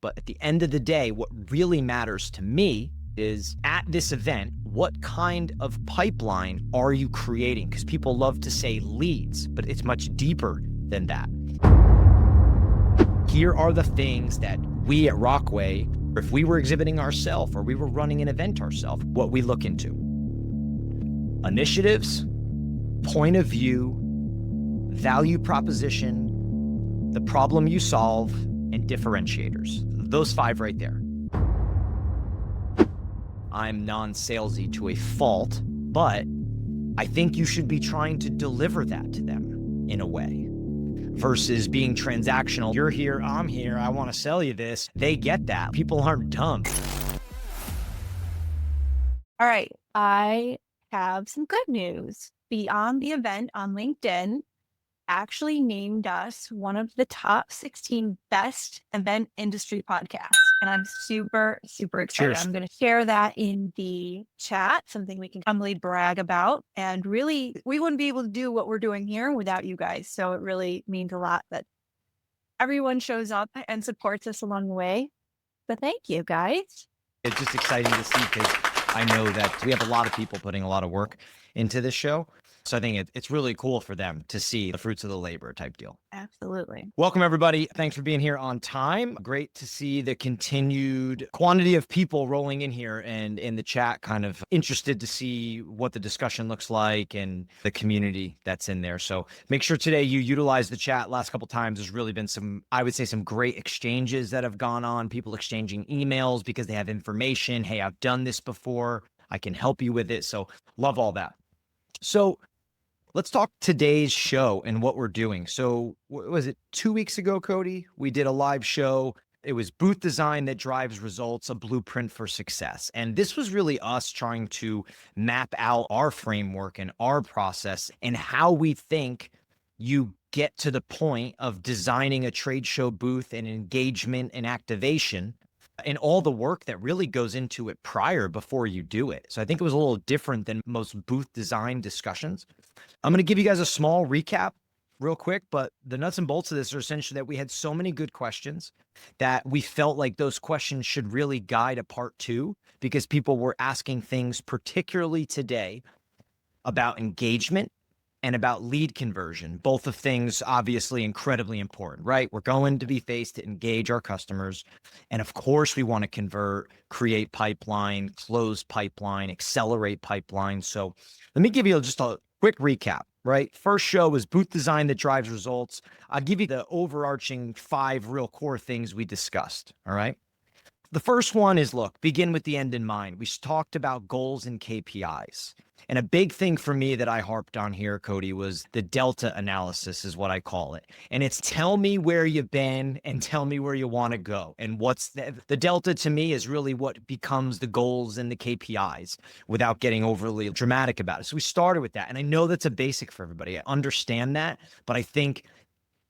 But at the end of the day, what really matters to me is at this event, what kind of pipeline are you creating? Because people love to say leads, but it's much deeper than that. Here are the things that we at Rockway, if we were exhibiting ourselves or we were running an event ourselves, what we look into. Initiatives, point of view, value proposition, the problem you solve, and differentiators. Those 5 right there. I'm non-salesy to a fault, but I think you should be trying to deliver that to them in a way versus being transactional. You're here, I'm here, I want to sell you this. They get that. People aren't dumb. All right. I have some good news. Beyond the event on LinkedIn actually named us one of the top 16 best event industry podcasts. And I'm super, super excited. Cheers. I'm going to share that in the chat, something we can humbly brag about. And really, we wouldn't be able to do what we're doing here without you guys. So it really means a lot that everyone shows up and supports us along the way. But thank you, guys. It's just exciting to see because I know that we have a lot of people putting a lot of work into this show. So I think it's really cool for them to see the fruits of the labor type deal. Absolutely. Welcome, everybody. Thanks for being here on time. Great to see the continued quantity of people rolling in here and in the chat, kind of interested to see what the discussion looks like and the community that's in there. So make sure today you utilize the chat. Last couple of times, there's really been some, I would say, some great exchanges that have gone on, people exchanging emails because they have information. Hey, I've done this before. I can help you with it. So love all that. So let's talk today's show and what we're doing. So what was it 2 weeks ago, Coty? We did a live show. It was Booth Design That Drives Results, a Blueprint for Success. And this was really us trying to map out our framework and our process and how we think you get to the point of designing a trade show booth and engagement and activation and all the work that really goes into it before you do it. So I think it was a little different than most booth design discussions. I'm going to give you guys a small recap real quick, but the nuts and bolts of this are essentially that we had so many good questions that we felt like those questions should really guide a part 2 because people were asking things, particularly today, about engagement and about lead conversion, both of things obviously incredibly important, right? We're going to be faced to engage our customers. And of course, we want to convert, create pipeline, close pipeline, accelerate pipeline. So let me give you just a quick recap, right? First show was Booth Design That Drives Results. I'll give you the overarching 5 real core things we discussed, all right? The first one is, look, begin with the end in mind. We talked about goals and KPIs. And a big thing for me that I harped on here, Coty, was the delta analysis is what I call it. And it's tell me where you've been and tell me where you want to go. And what's the delta to me is really what becomes the goals and the KPIs without getting overly dramatic about it. So we started with that. And I know that's a basic for everybody. I understand that, but I think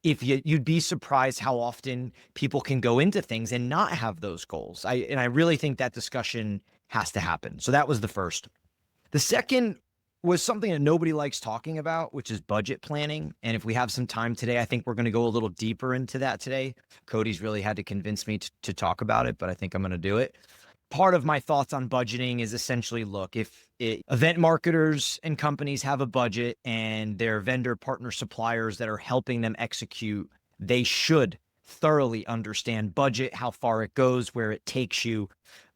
if you'd be surprised how often people can go into things and not have those goals. I really think that discussion has to happen. So that was the first. The second was something that nobody likes talking about, which is budget planning. And if we have some time today, I think we're going to go a little deeper into that today. Cody's really had to convince me to talk about it, but I think I'm going to do it. Part of my thoughts on budgeting is essentially, look, if event marketers and companies have a budget and their vendor partner suppliers that are helping them execute, they should thoroughly understand budget, how far it goes, where it takes you.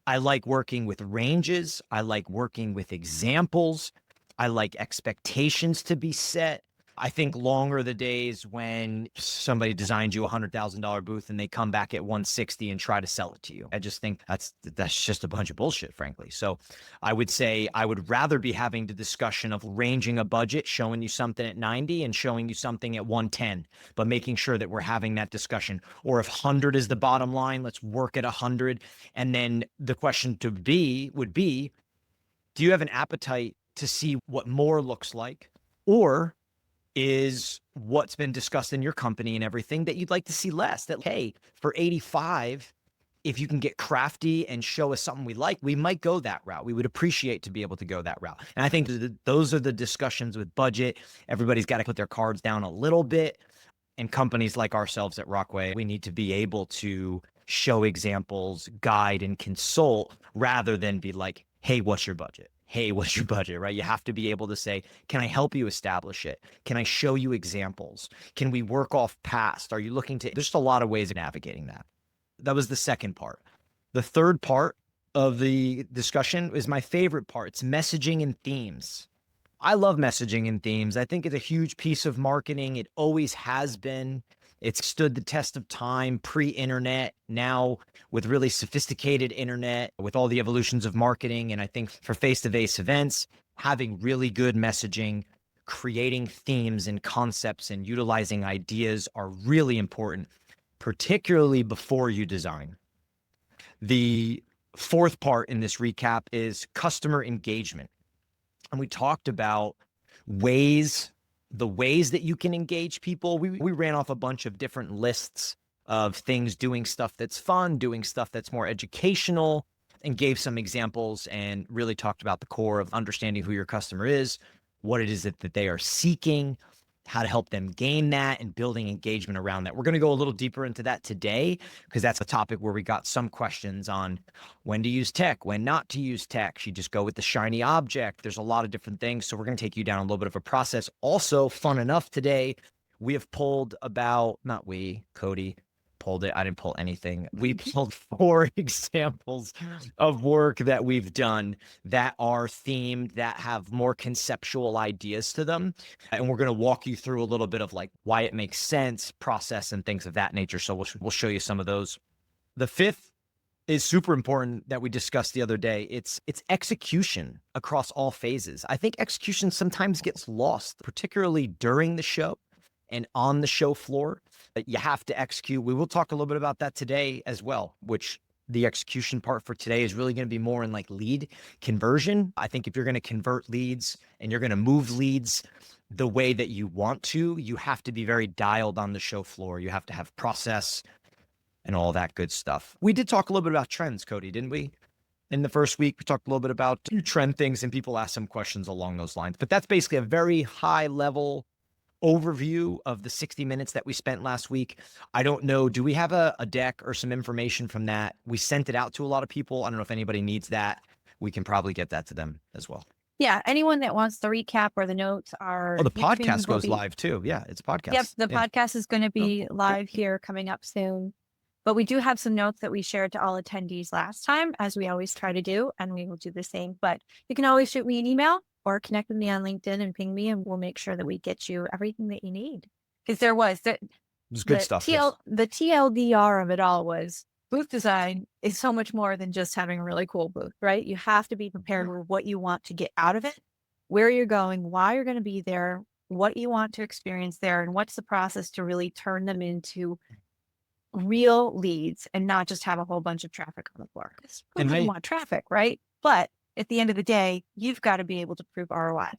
I like working with ranges. I like working with examples. I like expectations to be set. I think longer the days when somebody designs you a $100,000 booth and they come back at 160 and try to sell it to you. I just think that's just a bunch of bullshit, frankly. So I would say I would rather be having the discussion of ranging a budget, showing you something at 90 and showing you something at 110, but making sure that we're having that discussion. Or if 100 is the bottom line, let's work at 100. And then the question would be, do you have an appetite to see what more looks like? Or is what's been discussed in your company and everything that you'd like to see less? That, hey, for 85, if you can get crafty and show us something we like, we might go that route. We would appreciate to be able to go that route. And I think those are the discussions with budget. Everybody's got to put their cards down a little bit. And companies like ourselves at Rockway, we need to be able to show examples, guide, and consult rather than be like, hey, what's your budget? Hey, what's your budget, right? You have to be able to say, can I help you establish it? Can I show you examples? Can we work off past? Are you looking to, there's just a lot of ways of navigating that. That was the second part. The third part of the discussion is my favorite part. It's messaging and themes. I love messaging and themes. I think it's a huge piece of marketing. It always has been. It's stood the test of time, pre-internet, now with really sophisticated internet, with all the evolutions of marketing. And I think for face-to-face events, having really good messaging, creating themes and concepts and utilizing ideas are really important, particularly before you design. The fourth part in this recap is customer engagement. And we talked about the ways that you can engage people. We ran off a bunch of different lists of things, doing stuff that's fun, doing stuff that's more educational, and gave some examples and really talked about the core of understanding who your customer is, what it is that they are seeking, how to help them gain that, and building engagement around that. We're going to go a little deeper into that today because that's a topic where we got some questions on when to use tech, when not to use tech. You just go with the shiny object. There's a lot of different things. So we're going to take you down a little bit of a process. Also, fun enough today, we have pulled about, not we, Coty pulled it. I didn't pull anything. We pulled 4 examples of work that we've done that are themed, that have more conceptual ideas to them. And we're going to walk you through a little bit of like why it makes sense, process, and things of that nature. So we'll show you some of those. The fifth is super important that we discussed the other day. It's execution across all phases. I think execution sometimes gets lost, particularly during the show and on the show floor. You have to execute. We will talk a little bit about that today as well, which the execution part for today is really going to be more in like lead conversion. I think if you're going to convert leads and you're going to move leads the way that you want to, you have to be very dialed on the show floor. You have to have process and all that good stuff. We did talk a little bit about trends, Coty, didn't we? In the first week, we talked a little bit about trend things and people asked some questions along those lines. But that's basically a very high level overview of the 60 minutes that we spent last week. I don't know, do we have a deck or some information from that? We sent it out to a lot of people. I don't know if anybody needs that. We can probably get that to them as well. Yeah, anyone that wants the recap or the notes are. Oh, the podcast goes live too. Yeah, it's a podcast. Yep, the podcast is going to be live here coming up soon. But we do have some notes that we shared to all attendees last time, as we always try to do, and we will do the same. But you can always shoot me an email or connect with me on LinkedIn and ping me, and we'll make sure that we get you everything that you need. Because there was good stuff. The TLDR of it all was booth design is so much more than just having a really cool booth, right? You have to be prepared with what you want to get out of it, where you're going, why you're going to be there, what you want to experience there, and what's the process to really turn them into real leads and not just have a whole bunch of traffic on the floor. Because we want traffic, right? But at the end of the day, you've got to be able to prove ROI.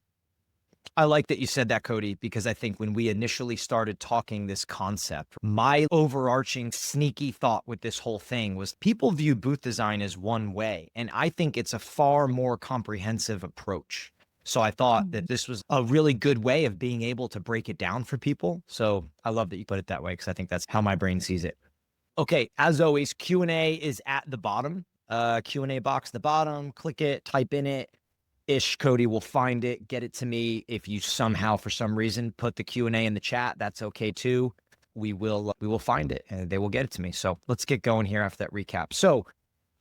I like that you said that, Coty, because I think when we initially started talking this concept, my overarching sneaky thought with this whole thing was people view booth design as one way. And I think it's a far more comprehensive approach. So I thought that this was a really good way of being able to break it down for people. So I love that you put it that way because I think that's how my brain sees it. Okay, as always, Q&A is at the bottom. Q&A box at the bottom, click it, type in it. Coty will find it, get it to me. If you somehow, for some reason, put the Q&A in the chat, that's okay too. We will find it and they will get it to me. So let's get going here after that recap. So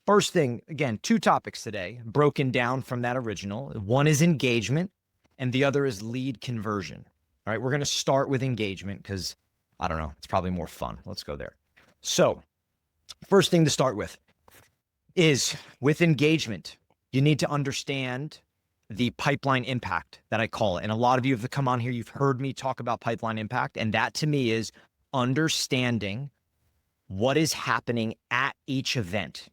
first thing, again, 2 topics today, broken down from that original. One is engagement and the other is lead conversion. All right, we're going to start with engagement because, I don't know, it's probably more fun. Let's go there. So first thing to start with is with engagement, you need to understand the pipeline impact that I call it. And a lot of you have come on here, you've heard me talk about pipeline impact. And that to me is understanding what is happening at each event.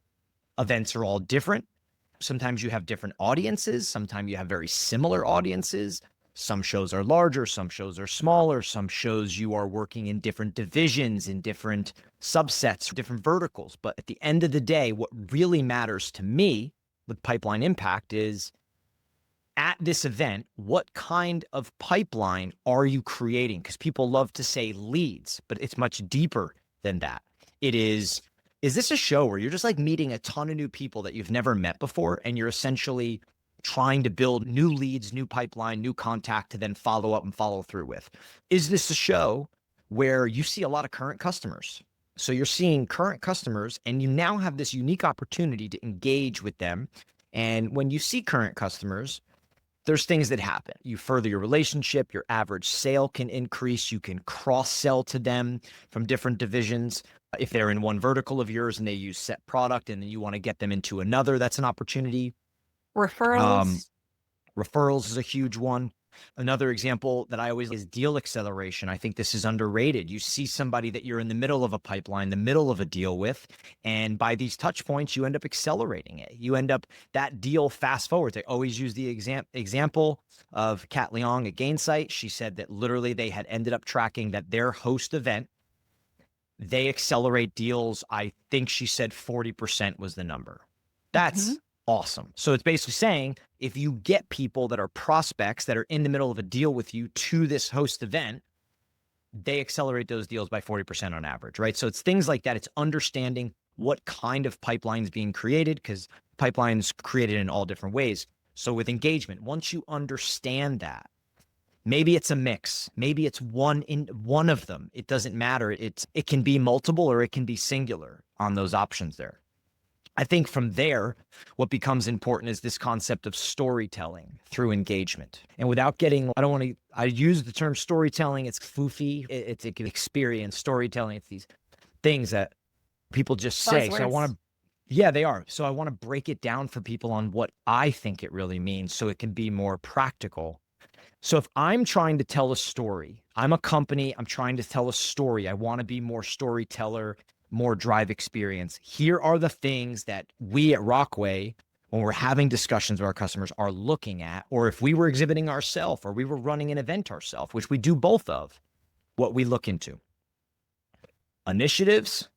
Events are all different. Sometimes you have different audiences. Sometimes you have very similar audiences. Some shows are larger, some shows are smaller, some shows you are working in different divisions, in different subsets, different verticals. But at the end of the day, what really matters to me with pipeline impact is at this event, what kind of pipeline are you creating? Because people love to say leads, but it's much deeper than that. It is Is this a show where you're just like meeting a ton of new people that you've never met before, and you're essentially trying to build new leads, new pipeline, new contact to then follow up and follow through with? Is this a show where you see a lot of current customers? So you're seeing current customers and you now have this unique opportunity to engage with them. And when you see current customers, there's things that happen. You further your relationship, your average sale can increase. You can cross sell to them from different divisions. If they're in one vertical of yours and they use set product and then you want to get them into another, that's an opportunity. Um, Referrals. Referrals is a huge one. Another example that I always is deal acceleration. I think this is underrated. You see somebody that you're in the middle of a pipeline, the middle of a deal with, and by these touch points, you end up accelerating it. You end up that deal fast forwards. I always use the example of Kat Leong at Gainsight. She said that literally they had ended up tracking that their host event, they accelerate deals. I think she said 40% was the number. That's awesome. So it's basically saying if you get people that are prospects that are in the middle of a deal with you to this host event, they accelerate those deals by 40% on average, right? So it's things like that. It's understanding what kind of pipeline is being created, because pipelines created in all different ways. So with engagement, once you understand that, maybe it's a mix, maybe it's one of them. It doesn't matter. It can be multiple or it can be singular on those options there. I think from there, what becomes important is this concept of storytelling through engagement. And without getting, I use the term storytelling, it's foofy, it's an experience, storytelling, it's these things that people just say. So I want to, yeah, they are. So I want to break it down for people on what I think it really means so it can be more practical. So if I'm trying to tell a story, I'm a company, I'm trying to tell a story, I want to be more storyteller, more drive experience. Here are the things that we at Rockway, when we're having discussions with our customers, are looking at, or if we were exhibiting ourselves or we were running an event ourselves, which we do both of, what we look into. Initiatives,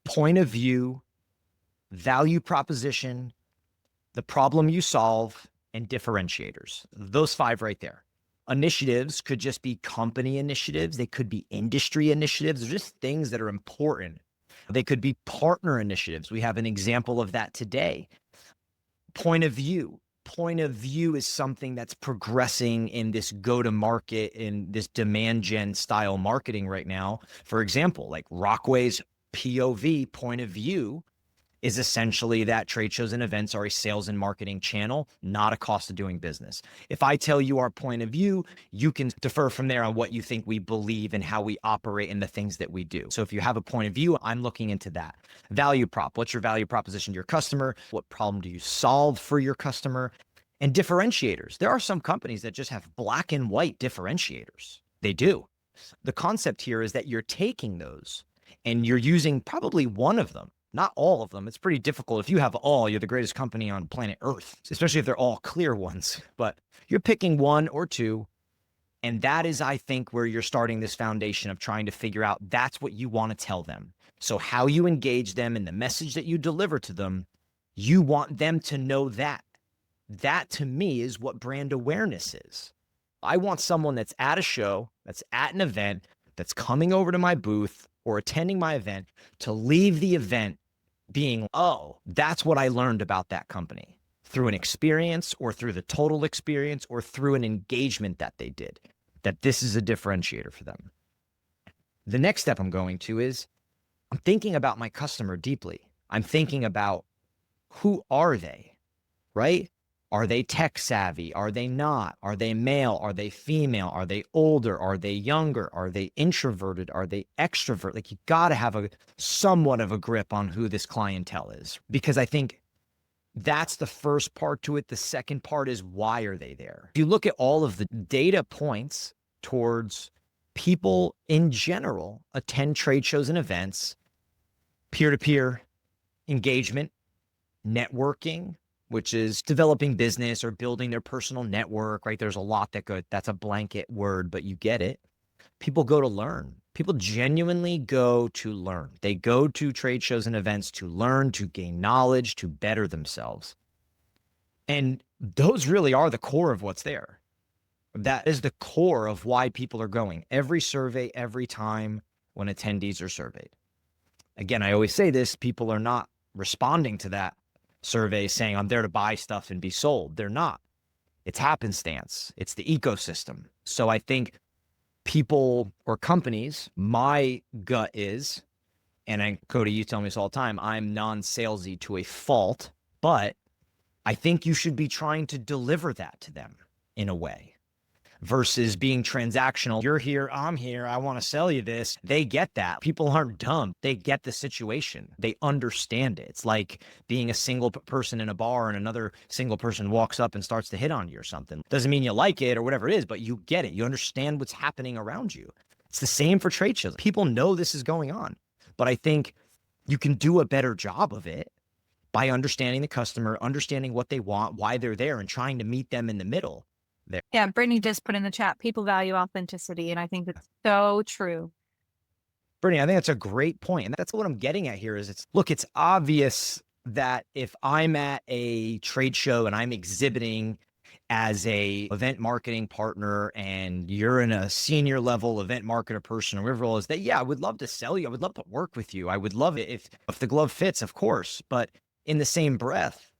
point of view, value proposition, the problem you solve, and differentiators. Those 5 right there. Initiatives could just be company initiatives. They could be industry initiatives. They're just things that are important. They could be partner initiatives. We have an example of that today. Point of view. Point of view is something that's progressing in this go-to-market, in this demand gen style marketing right now. For example, like Rockway's POV, point of view, is essentially that trade shows and events are a sales and marketing channel, not a cost of doing business. If I tell you our point of view, you can defer from there on what you think we believe and how we operate and the things that we do. So if you have a point of view, I'm looking into that. Value prop. What's your value proposition to your customer? What problem do you solve for your customer? And differentiators. There are some companies that just have black and white differentiators. They do. The concept here is that you're taking those and you're using probably one of them, not all of them. It's pretty difficult. If you have all, you're the greatest company on planet Earth, especially if they're all clear ones. But you're picking one or two. And that is, I think, where you're starting this foundation of trying to figure out that's what you want to tell them. So how you engage them and the message that you deliver to them, you want them to know that. That to me is what brand awareness is. I want someone that's at a show, that's at an event, that's coming over to my booth or attending my event to leave the event being, oh, that's what I learned about that company through an experience or through the total experience or through an engagement that they did, that this is a differentiator for them. The next step I'm going to is I'm thinking about my customer deeply. I'm thinking about who are they, right? Are they tech savvy? Are they not? Are they male? Are they female? Are they older? Are they younger? Are they introverted? Are they extrovert? Like you got to have a somewhat of a grip on who this clientele is, because I think that's the first part to it. The second part is why are they there? If you look at all of the data points towards people in general attend trade shows and events, peer-to-peer engagement, networking, which is developing business or building their personal network, right? There's a lot that's a blanket word, but you get it. People go to learn. People genuinely go to learn. They go to trade shows and events to learn, to gain knowledge, to better themselves. And those really are the core of what's there. That is the core of why people are going. Every survey, every time when attendees are surveyed. Again, I always say this, people are not responding to that survey saying, I'm there to buy stuff and be sold. They're not. It's happenstance. It's the ecosystem. So I think people or companies, my gut is, and Coty, you tell me this all the time, I'm non-salesy to a fault, but I think you should be trying to deliver that to them in a way versus being transactional. You're here, I'm here, I want to sell you this. They get that. People aren't dumb. They get the situation. They understand it. It's like being a single person in a bar and another single person walks up and starts to hit on you or something. Doesn't mean you like it or whatever it is, but you get it. You understand what's happening around you. It's the same for trade shows. People know this is going on, but I think you can do a better job of it by understanding the customer, understanding what they want, why they're there, and trying to meet them in the middle there. Yeah, Brittany just put in the chat, people value authenticity. And I think that's so true. Brittany, I think that's a great point. And that's what I'm getting at here is it's obvious that if I'm at a trade show and I'm exhibiting as a event marketing partner and you're in a senior level event marketer person or whatever it is, that, yeah, I would love to sell you. I would love to work with you. I would love it if the glove fits, of course. But in the same breath,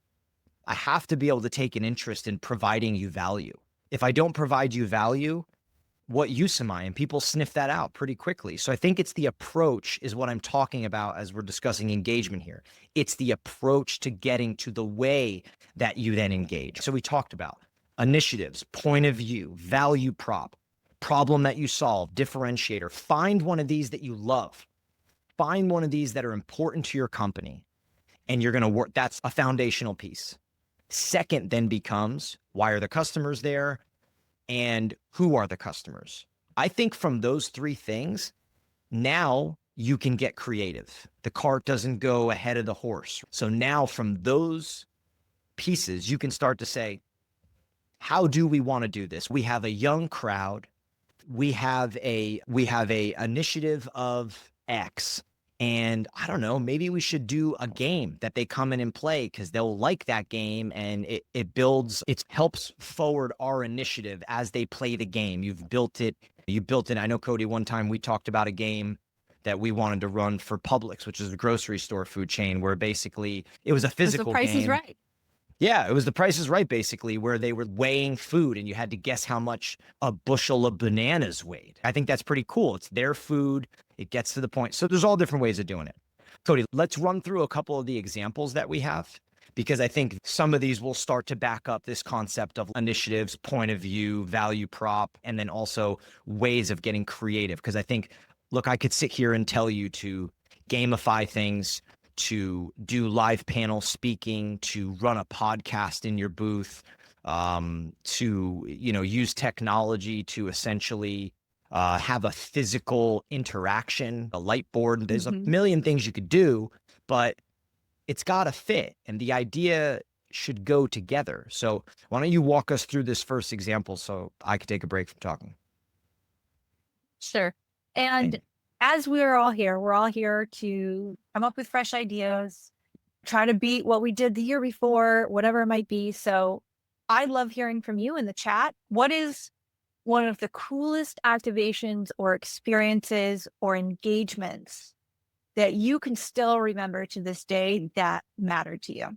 I have to be able to take an interest in providing you value. If I don't provide you value, what use am I? And people sniff that out pretty quickly. So I think it's the approach is what I'm talking about as we're discussing engagement here. It's the approach to getting to the way that you then engage. So we talked about initiatives, point of view, value prop, problem that you solve, differentiator. Find one of these that you love. Find one of these that are important to your company. And you're going to work. That's a foundational piece. Second then becomes, why are the customers there? And who are the customers? I think from those three things, now you can get creative. The cart doesn't go ahead of the horse. So now from those pieces, you can start to say, how do we want to do this? We have a young crowd. We have a initiative of X. And I don't know, maybe we should do a game that they come in and play because they'll like that game and it helps forward our initiative as they play the game. You built it. I know, Coty, one time we talked about a game that we wanted to run for Publix, which is a grocery store food chain, where basically it was a physical game. The Price is Right. Yeah, it was The Price is Right, basically, where they were weighing food and you had to guess how much a bushel of bananas weighed. I think that's pretty cool. It's their food. It gets to the point. So there's all different ways of doing it. Coty, let's run through a couple of the examples that we have, because I think some of these will start to back up this concept of initiatives, point of view, value prop, and then also ways of getting creative. Because I think, look, I could sit here and tell you to gamify things, to do live panel speaking, to run a podcast in your booth, to use technology to essentially have a physical interaction, a light board. There's a million things you could do, but it's got to fit. And the idea should go together. So why don't you walk us through this first example so I could take a break from talking? Sure. And as we're all here to come up with fresh ideas, try to beat what we did the year before, whatever it might be. So I love hearing from you in the chat. What is one of the coolest activations or experiences or engagements that you can still remember to this day that mattered to you?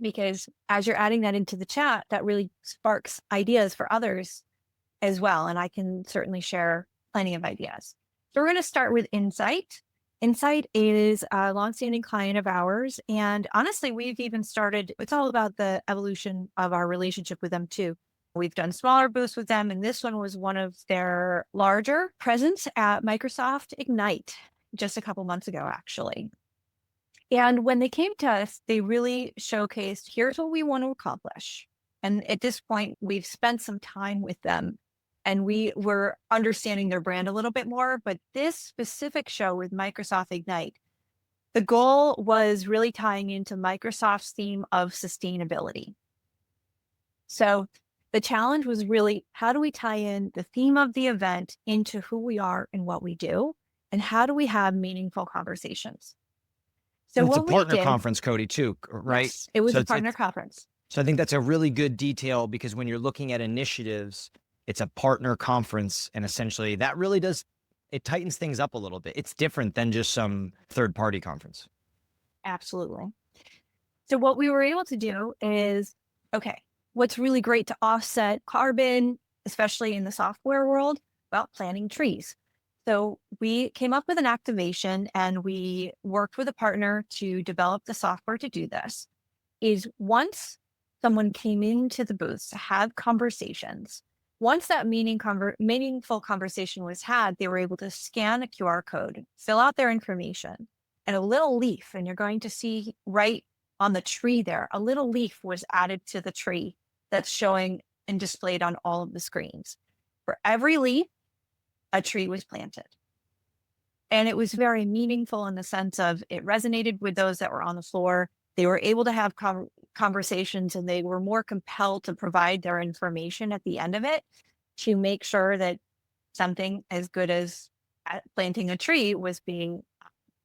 Because as you're adding that into the chat, that really sparks ideas for others as well. And I can certainly share plenty of ideas. So we're going to start with Insight. Insight is a longstanding client of ours. And honestly, we've even started, it's all about the evolution of our relationship with them too. We've done smaller booths with them, and this one was one of their larger presence at Microsoft Ignite just a couple months ago, actually. And when they came to us, they really showcased, here's what we want to accomplish. And at this point, we've spent some time with them and we were understanding their brand a little bit more. But this specific show with Microsoft Ignite, the goal was really tying into Microsoft's theme of sustainability. So the challenge was really, how do we tie in the theme of the event into who we are and what we do? And how do we have meaningful conversations? So it's a partner conference, Coty, too, right? Yes, it was a partner conference. So I think that's a really good detail, because when you're looking at initiatives, it's a partner conference. And essentially that really does it tightens things up a little bit. It's different than just some third-party conference. Absolutely. So what we were able to do is, okay, what's really great to offset carbon, especially in the software world? Well, planting trees. So we came up with an activation and we worked with a partner to develop the software to do this. Is once someone came into the booth to have conversations, once that meaningful conversation was had, they were able to scan a QR code, fill out their information, and a little leaf, and you're going to see right on the tree there, a little leaf was added to the tree that's showing and displayed on all of the screens. For every leaf, a tree was planted. And it was very meaningful in the sense of it resonated with those that were on the floor. They were able to have conversations and they were more compelled to provide their information at the end of it to make sure that something as good as planting a tree was being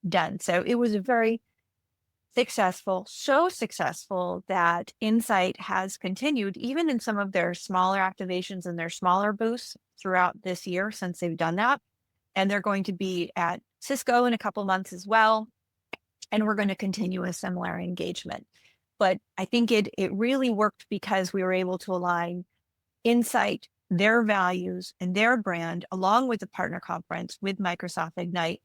done. So it was a very successful, so successful that Insight has continued even in some of their smaller activations and their smaller booths throughout this year since they've done that. And they're going to be at Cisco in a couple months as well. And we're going to continue a similar engagement. But I think it really worked because we were able to align Insight, their values, and their brand, along with the partner conference with Microsoft Ignite,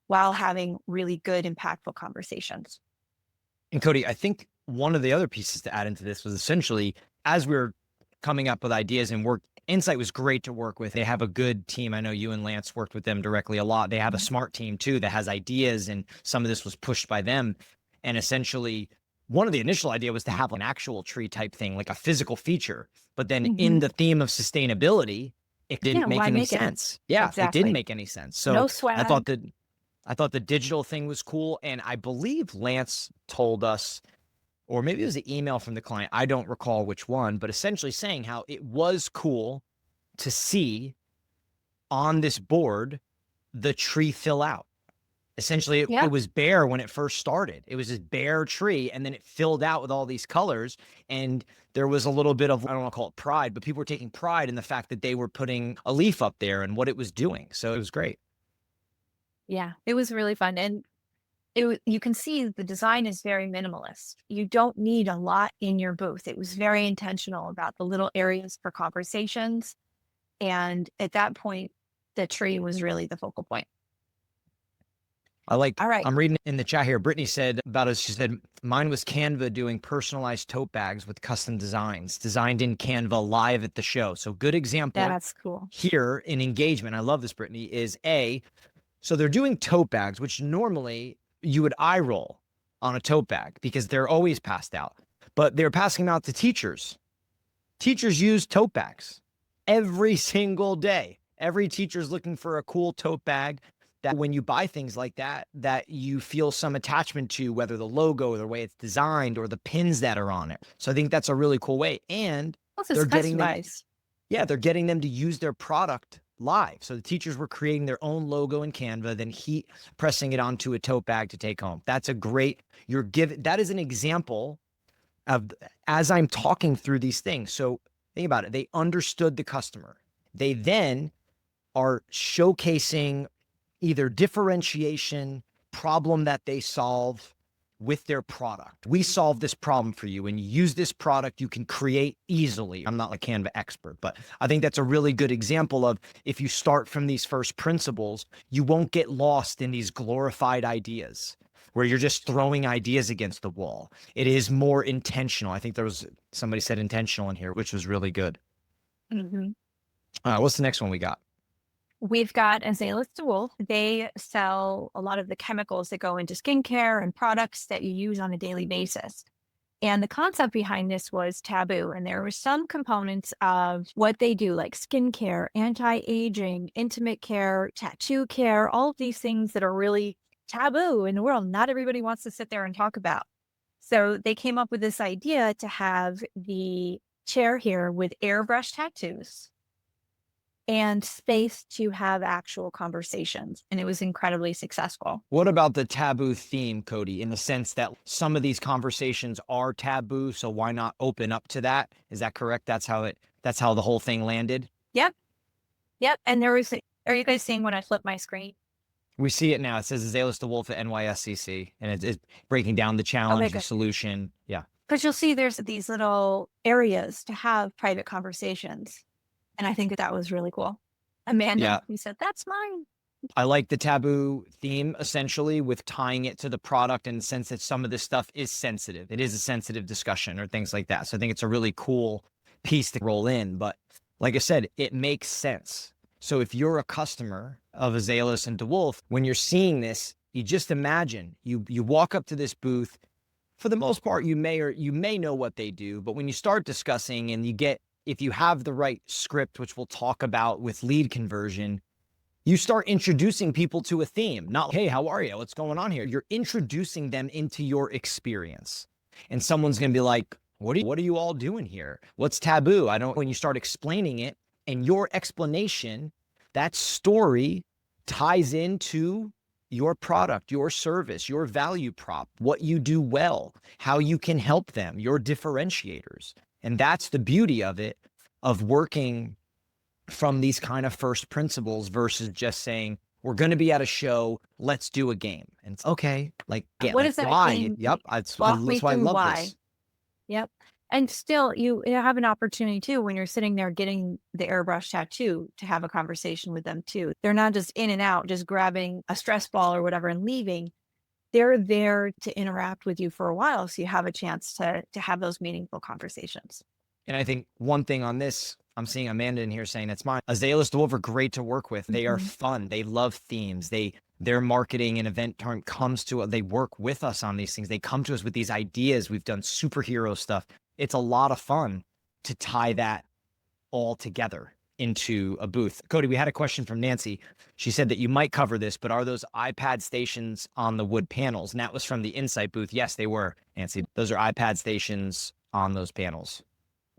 while having really good, impactful conversations. And Coty, I think one of the other pieces to add into this was essentially as we were coming up with ideas and work, Insight was great to work with. They have a good team. I know you and Lance worked with them directly a lot. They have a smart team too that has ideas, and some of this was pushed by them. And essentially, one of the initial idea was to have an actual tree type thing, like a physical feature. But then in the theme of sustainability, it didn't make any sense. Yeah, Exactly. it didn't make any sense. So No swag. I thought the digital thing was cool. And I believe Lance told us, or maybe it was an email from the client, I don't recall which one, but essentially saying how it was cool to see on this board the tree fill out. Essentially, it was bare when it first started. It was this bare tree, and then it filled out with all these colors. And there was a little bit of, I don't want to call it pride, but people were taking pride in the fact that they were putting a leaf up there and what it was doing. So it was great. Yeah, it was really fun. And you can see the design is very minimalist. You don't need a lot in your booth. It was very intentional about the little areas for conversations. And at that point, the tree was really the focal point. All right. I'm reading in the chat here. Brittany said about us, she said, mine was Canva doing personalized tote bags with custom designs designed in Canva live at the show. So good example. That's cool. Here in engagement, I love this, Brittany, is so they're doing tote bags, which normally you would eye roll on a tote bag because they're always passed out, but they're passing them out to teachers. Teachers use tote bags every single day. Every teacher's looking for a cool tote bag that when you buy things like that, that you feel some attachment to, whether the logo or the way it's designed or the pins that are on it. So I think that's a really cool way. And they're getting them, they're getting them to use their product live. So the teachers were creating their own logo in Canva, then pressing it onto a tote bag to take home. That's a great, that is an example of, as I'm talking through these things. So think about it. They understood the customer. They then are showcasing either differentiation, problem that they solve with their product. We solve this problem for you and you use this product you can create easily. I'm not a Canva expert, but I think that's a really good example of if you start from these first principles, you won't get lost in these glorified ideas where you're just throwing ideas against the wall. It is more intentional. I think there was somebody said intentional in here, which was really good. What's the next one we got? We've got Azalea Wolf. They sell a lot of the chemicals that go into skincare and products that you use on a daily basis. And the concept behind this was taboo. And there were some components of what they do, like skincare, anti-aging, intimate care, tattoo care, all of these things that are really taboo in the world. Not everybody wants to sit there and talk about. So they came up with this idea to have the chair here with airbrush tattoos and space to have actual conversations. And it was incredibly successful. What about the taboo theme, Coty, in the sense that some of these conversations are taboo, so why not open up to that? Is that correct? That's how the whole thing landed? Yep. And there was Are you guys seeing when I flip my screen? We see it now. It says Azalea DeWolf at NYSCC, and it's breaking down the challenge, Okay, the good. solution. Yeah. Because you'll see there's these little areas to have private conversations. And I think that was really cool. Amanda, Yeah. you said, that's mine. I like the taboo theme essentially with tying it to the product in the sense that some of this stuff is sensitive. It is a sensitive discussion or things like that. So I think it's a really cool piece to roll in. But like I said, it makes sense. So if you're a customer of Azalea and DeWolf, when you're seeing this, you just imagine you walk up to this booth. For the most part, you may know what they do, but when you start discussing and if you have the right script, which we'll talk about with lead conversion, you start introducing people to a theme. Not, hey, how are you? What's going on here? You're introducing them into your experience. And someone's going to be like, what are you all doing here? What's taboo? When you start explaining it and your explanation, that story ties into your product, your service, your value prop, what you do well, how you can help them, your differentiators. And that's the beauty of it, of working from these kind of first principles versus just saying, we're going to be at a show, let's do a game. And it's okay, What does that why? game? Yep, that's Walk me why I through love why. this. Yep. And still, you have an opportunity too when you're sitting there getting the airbrush tattoo to have a conversation with them too. They're not just in and out, just grabbing a stress ball or whatever and leaving. They're there to interact with you for a while. So you have a chance to have those meaningful conversations. And I think one thing on this, I'm seeing Amanda in here saying that's mine. Azalea DeWolf are great to work with. They are fun. They love themes. Their marketing and event term they work with us on these things. They come to us with these ideas. We've done superhero stuff. It's a lot of fun to tie that all together into a booth. Coty, we had a question from Nancy. She said that you might cover this, but are those iPad stations on the wood panels? And that was from the Insight booth. Yes, they were, Nancy. Those are iPad stations on those panels.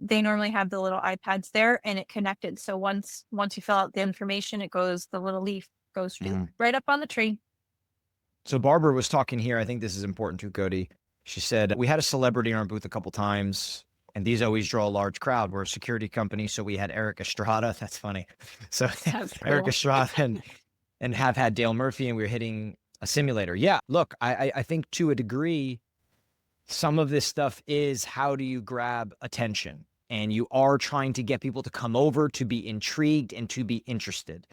They normally have the little iPads there and it connected. So once you fill out the information, the little leaf goes right up on the tree. So Barbara was talking here. I think this is important too, Coty. She said, we had a celebrity in our booth a couple times, and these always draw a large crowd. We're a security company, so we had Eric Estrada. That's funny. So Eric Estrada and have had Dale Murphy, and we were hitting a simulator. Yeah, look, I think to a degree, some of this stuff is how do you grab attention? And you are trying to get people to come over, to be intrigued and to be interested.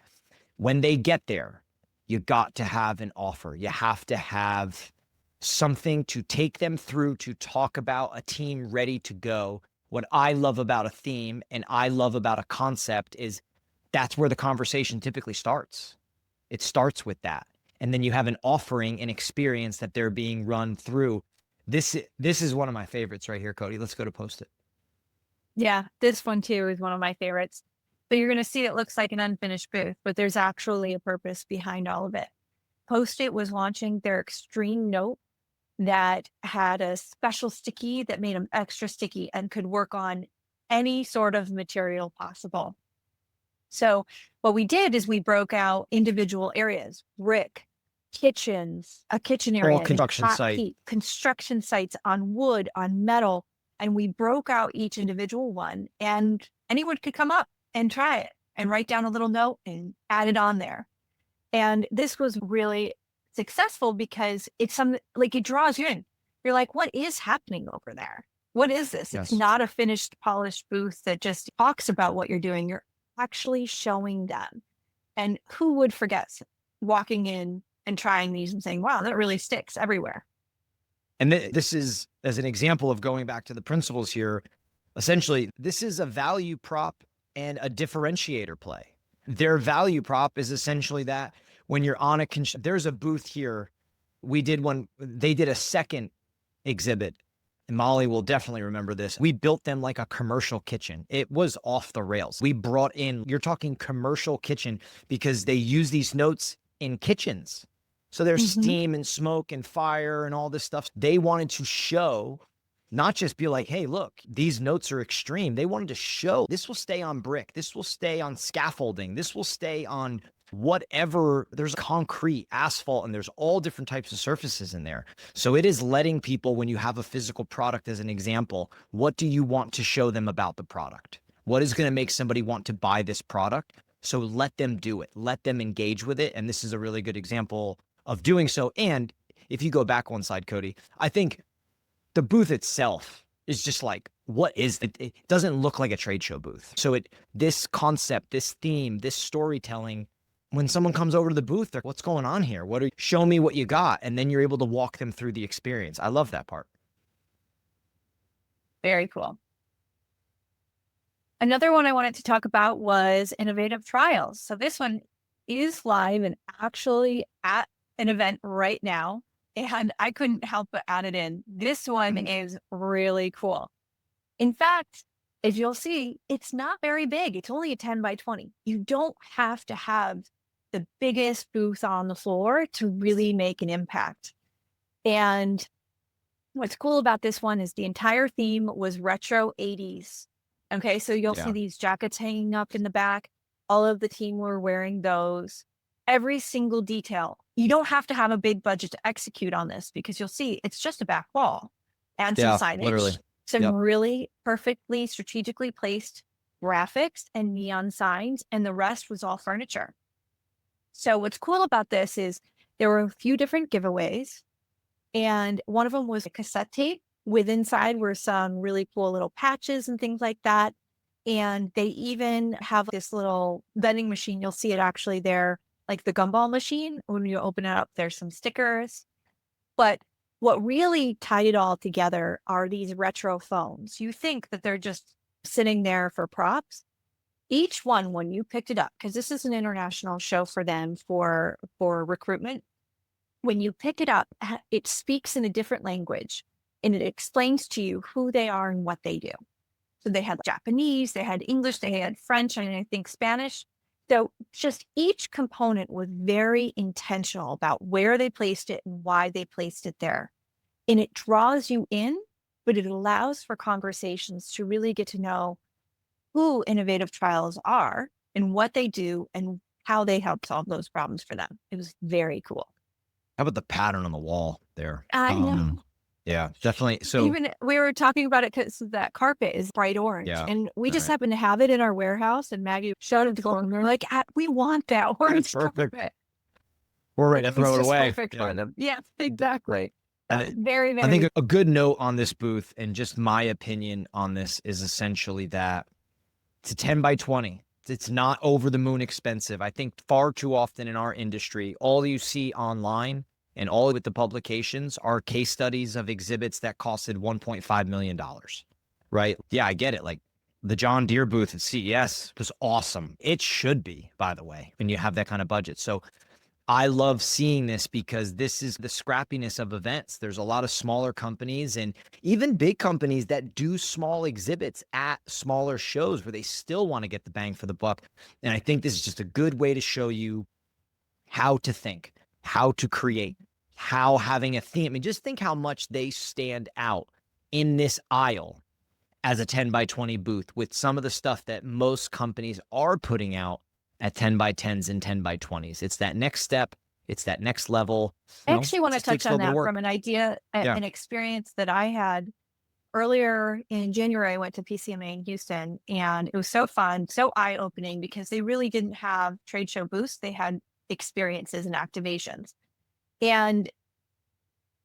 When they get there, you got to have an offer. You have to have something to take them through, to talk about a team ready to go. What I love about a theme and I love about a concept is that's where the conversation typically starts. It starts with that. And then you have an offering, an experience that they're being run through. This is one of my favorites right here, Coty. Let's go to post it. Yeah, this one too is one of my favorites. But you're going to see it looks like an unfinished booth, but there's actually a purpose behind all of it. Post-it was launching their extreme note that had a special sticky that made them extra sticky and could work on any sort of material possible. So what we did is we broke out individual areas, brick, kitchens, a kitchen area, all construction site, construction sites on wood, on metal. And we broke out each individual one, and anyone could come up and try it and write down a little note and add it on there. And this was really successful because it's something like it draws you in. You're like, what is happening over there? What is this? Yes. It's not a finished, polished booth that just talks about what you're doing. You're actually showing them. And who would forget walking in and trying these and saying, wow, that really sticks everywhere. And this is, as an example of going back to the principles here, essentially, this is a value prop and a differentiator play. Their value prop is essentially that when you're on there's a booth here. They did a second exhibit, and Molly will definitely remember this. We built them like a commercial kitchen. It was off the rails. We brought in, you're talking commercial kitchen, because they use these notes in kitchens. So there's steam and smoke and fire and all this stuff. They wanted to show, not just be like, hey, look, these notes are extreme. They wanted to show this will stay on brick. This will stay on scaffolding. This will stay on whatever. There's concrete, asphalt, and there's all different types of surfaces in there. So it is letting people, when you have a physical product as an example, what do you want to show them about the product? What is going to make somebody want to buy this product? So let them do it. Let them engage with it. And this is a really good example of doing so. And if you go back one slide, Coty, I think the booth itself is just like, what is it? It doesn't look like a trade show booth. So this concept, this theme, this storytelling, when someone comes over to the booth, they're, what's going on here? Show me what you got. And then you're able to walk them through the experience. I love that part. Very cool. Another one I wanted to talk about was innovative trials. So this one is live and actually at an event right now. And I couldn't help but add it in. This one is really cool. In fact, as you'll see, it's not very big. It's only a 10 by 20. You don't have to have the biggest booth on the floor to really make an impact. And what's cool about this one is the entire theme was retro 80s. Okay, so you'll see these jackets hanging up in the back. All of the team were wearing those. Every single detail. You don't have to have a big budget to execute on this because you'll see it's just a back wall and some signage. Literally. Some really perfectly strategically placed graphics and neon signs, and the rest was all furniture. So what's cool about this is there were a few different giveaways, and one of them was a cassette tape with inside were some really cool little patches and things like that. And they even have this little vending machine. You'll see it actually there, like the gumball machine. When you open it up, there's some stickers. But what really tied it all together are these retro phones. You think that they're just sitting there for props. Each one, when you picked it up, because this is an international show for them for recruitment, when you pick it up, it speaks in a different language and it explains to you who they are and what they do. So they had Japanese, they had English, they had French, and I think Spanish. So just each component was very intentional about where they placed it and why they placed it there. And it draws you in, but it allows for conversations to really get to know who innovative trials are and what they do and how they help solve those problems for them. It was very cool. How about the pattern on the wall there? I know. Yeah, definitely. So even we were talking about it because that carpet is bright orange, and we just happen to have it in our warehouse. And Maggie showed it to them, and they're like, "We want that orange carpet. We're ready to throw it away." Perfect for them. Yes, exactly. Very, very. I think a good note on this booth, and just my opinion on this, is essentially that it's a 10 by 20. It's not over the moon expensive. I think far too often in our industry, all you see online and all with the publications are case studies of exhibits that costed $1.5 million, right? Yeah, I get it. Like the John Deere booth at CES was awesome. It should be, by the way, when you have that kind of budget. So I love seeing this because this is the scrappiness of events. There's a lot of smaller companies and even big companies that do small exhibits at smaller shows where they still want to get the bang for the buck. And I think this is just a good way to show you how to think, how to create, how having a theme. I mean, just think how much they stand out in this aisle as a 10 by 20 booth with some of the stuff that most companies are putting out at 10 by 10s and 10 by 20s. It's that next step. It's that next level. I actually want to touch on that from an idea, an experience that I had earlier in January. I went to PCMA in Houston, and it was so fun, so eye-opening because they really didn't have trade show booths. They had experiences and activations. And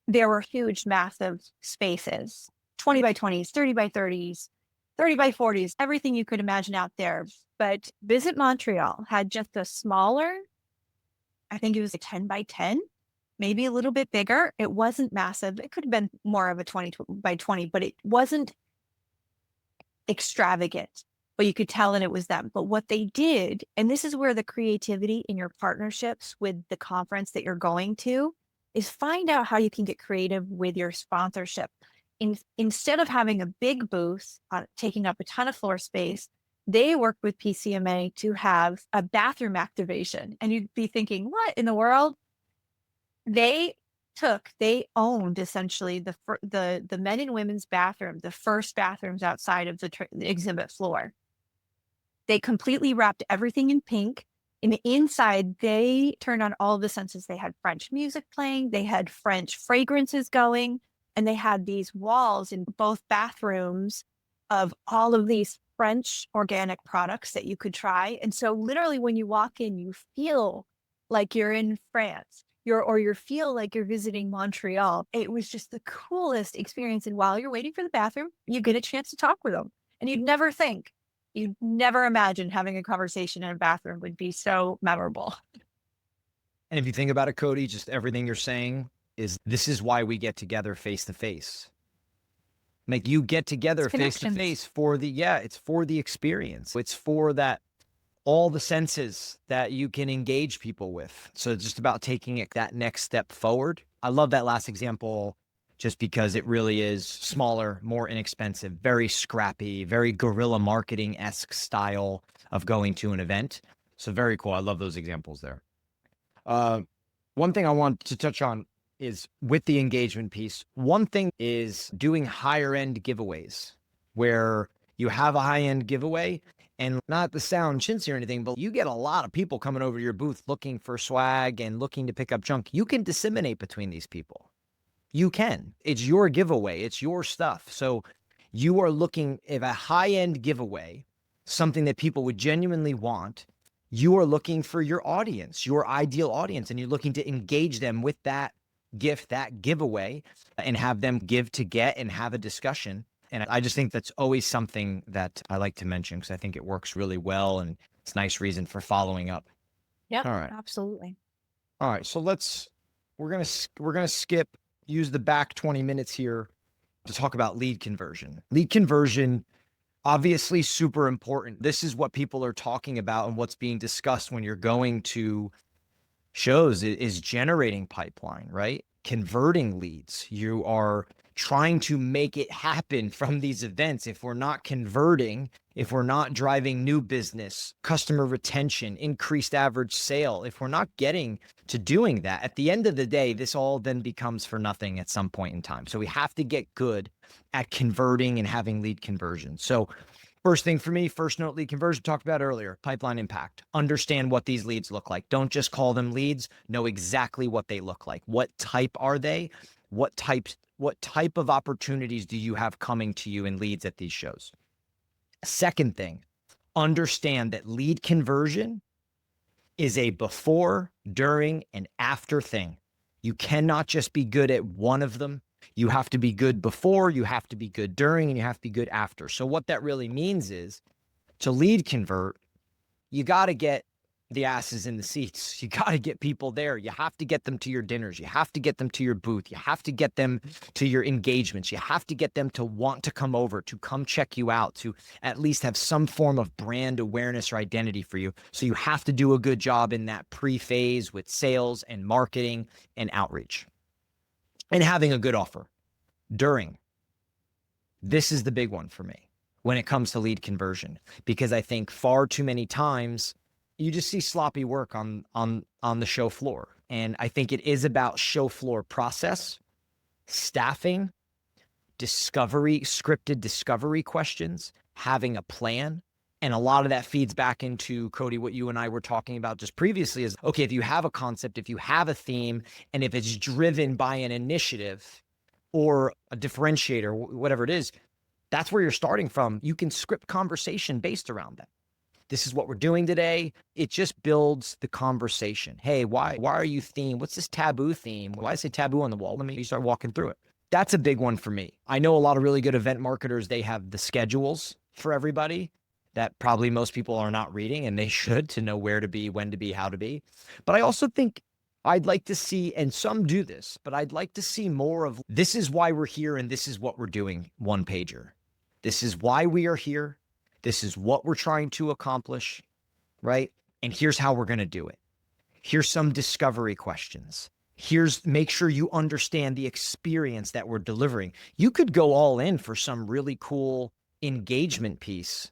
there were huge, massive spaces, 20 by 20s, 30 by 30s, 30 by 40s, everything you could imagine out there. But Visit Montreal had just a smaller, I think it was a 10 by 10, maybe a little bit bigger. It wasn't massive. It could have been more of a 20 by 20, but it wasn't extravagant. But you could tell that it was them. But what they did, and this is where the creativity in your partnerships with the conference that you're going to, is find out how you can get creative with your sponsorship. Instead of having a big booth taking up a ton of floor space, they worked with PCMA to have a bathroom activation. And you'd be thinking, what in the world? They owned essentially the men and women's bathroom, the first bathrooms outside of the exhibit floor. They completely wrapped everything in pink. And inside, they turned on all of the senses. They had French music playing. They had French fragrances going. And they had these walls in both bathrooms of all of these French organic products that you could try. And so literally when you walk in, you feel like you're in France. You feel like you're visiting Montreal. It was just the coolest experience. And while you're waiting for the bathroom, you get a chance to talk with them. And you'd never imagine having a conversation in a bathroom would be so memorable. And if you think about it, Coty, just everything you're saying this is why we get together face to face. Like you get together It's face to connections. face it's for the experience. It's for that, all the senses that you can engage people with. So it's just about taking it that next step forward. I love that last example just because it really is smaller, more inexpensive, very scrappy, very guerrilla marketing-esque style of going to an event. So very cool. I love those examples there. One thing I want to touch on is with the engagement piece. One thing is doing higher end giveaways where you have a high end giveaway and not to sound chintzy or anything, but you get a lot of people coming over to your booth looking for swag and looking to pick up junk. You can disseminate between these people. You can. It's your giveaway. It's your stuff. So you are looking at a high end giveaway, something that people would genuinely want. You are looking for your audience, your ideal audience, and you're looking to engage them with that gift, that giveaway, and have them give to get and have a discussion. And I just think that's always something that I like to mention because I think it works really well and it's a nice reason for following up. Yep, All right. absolutely. All right. So we're going to use the back 20 minutes here to talk about lead conversion. Lead conversion, obviously super important. This is what people are talking about and what's being discussed when you're going to shows is generating pipeline, right? Converting leads. You are trying to make it happen from these events. If we're not converting, if we're not driving new business, customer retention, increased average sale, if we're not getting to doing that, at the end of the day, this all then becomes for nothing at some point in time. So we have to get good at converting and having lead conversion. So first thing for me, first note lead conversion, talked about earlier, pipeline impact. Understand what these leads look like. Don't just call them leads. Know exactly what they look like. What type are they? What type of opportunities do you have coming to you in leads at these shows? Second thing, understand that lead conversion is a before, during, and after thing. You cannot just be good at one of them. You have to be good before, you have to be good during, and you have to be good after. So what that really means is to lead convert, you got to get the asses in the seats. You got to get people there. You have to get them to your dinners. You have to get them to your booth. You have to get them to your engagements. You have to get them to want to come over, to come check you out, to at least have some form of brand awareness or identity for you. So you have to do a good job in that pre-phase with sales and marketing and outreach and having a good offer. During, this is the big one for me when it comes to lead conversion, because I think far too many times you just see sloppy work on the show floor. And I think it is about show floor process, staffing, discovery, scripted discovery questions, having a plan. And a lot of that feeds back into, Coty, what you and I were talking about just previously is, okay, if you have a concept, if you have a theme, and if it's driven by an initiative or a differentiator, whatever it is, that's where you're starting from. You can script conversation based around that. This is what we're doing today. It just builds the conversation. Hey, why are you theme? What's this taboo theme? Why is it taboo on the wall? Let me start walking through it. That's a big one for me. I know a lot of really good event marketers, they have the schedules for everybody that probably most people are not reading, and they should, to know where to be, when to be, how to be. But I also think I'd like to see, and some do this, but I'd like to see more of this is why we're here and this is what we're doing, one pager. This is why we are here. This is what we're trying to accomplish, right? And here's how we're going to do it. Here's some discovery questions. Make sure you understand the experience that we're delivering. You could go all in for some really cool engagement piece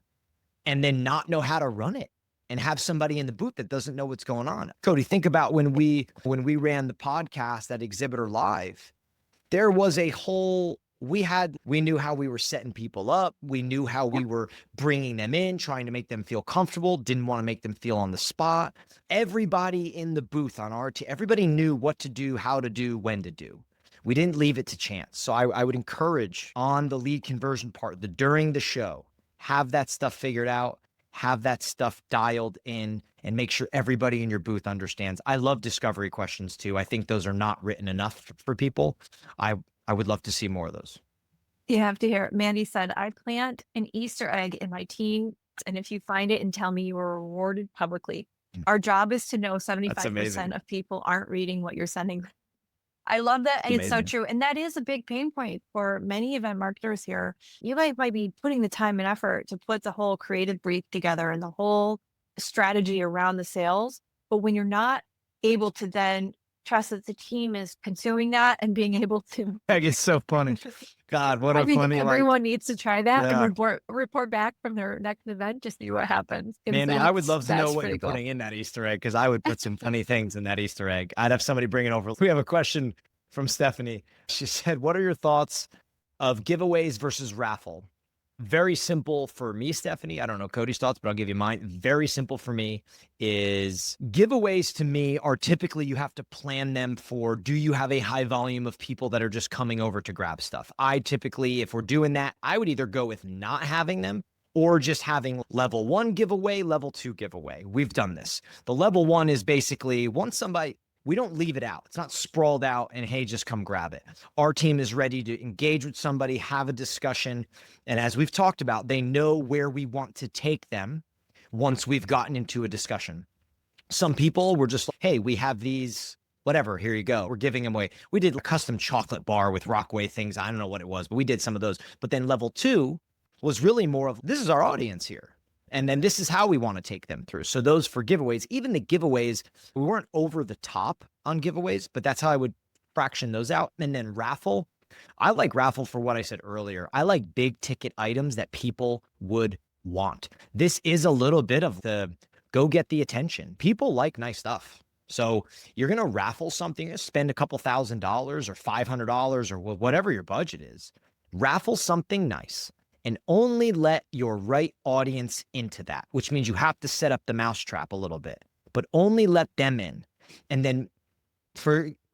and then not know how to run it and have somebody in the booth that doesn't know what's going on. Coty, think about when we ran the podcast at Exhibitor Live, there was a whole, we knew how we were setting people up. We knew how we were bringing them in, trying to make them feel comfortable, didn't want to make them feel on the spot. Everybody in the booth on our team, everybody knew what to do, how to do, when to do. We didn't leave it to chance. So I would encourage on the lead conversion part, during the show, have that stuff figured out, have that stuff dialed in, and make sure everybody in your booth understands. I love discovery questions too. I think those are not written enough for people. I would love to see more of those. You have to hear it. Mandy said, I plant an Easter egg in my team, and if you find it and tell me you were rewarded publicly. Our job is to know That's 75% amazing. of people aren't reading what you're sending. I love that. And it's so Amazing. true. And that is a big pain point for many event marketers here. You guys might be putting the time and effort to put the whole creative brief together and the whole strategy around the sales. But when you're not able to then trust that the team is consuming that and being able to, That is so funny. God, what I a think funny, like, everyone needs to try that and yeah. report back from their next event to see what happens. 'Cause Mandy, I would love to know that's what pretty you're cool. putting in that Easter egg because I would put some funny things in that Easter egg. I'd have somebody bring it over. We have a question from Stephanie. She said, what are your thoughts of giveaways versus raffle? Very simple for me, Stephanie. I don't know Cody's thoughts, but I'll give you mine. Very simple for me is giveaways to me are typically you have to plan them for, do you have a high volume of people that are just coming over to grab stuff? I typically, if we're doing that, I would either go with not having them or just having level 1 giveaway, level 2 giveaway. We've done this. The level 1 is basically once somebody, we don't leave it out. It's not sprawled out and hey, just come grab it. Our team is ready to engage with somebody, have a discussion. And as we've talked about, they know where we want to take them once we've gotten into a discussion. Some people were just like, hey, we have these, whatever, here you go. We're giving them away. We did a custom chocolate bar with Rockaway things. I don't know what it was, but we did some of those. But then level 2 was really more of, this is our audience here. And then this is how we want to take them through. So those for giveaways, even the giveaways, we weren't over the top on giveaways, but that's how I would fraction those out. And then raffle, I like raffle for what I said earlier. I like big ticket items that people would want. This is a little bit of the go get the attention. People like nice stuff. So you're going to raffle something, spend a couple $1,000s or $500 or whatever your budget is. Raffle something nice and only let your right audience into that, which means you have to set up the mousetrap a little bit, but only let them in. And then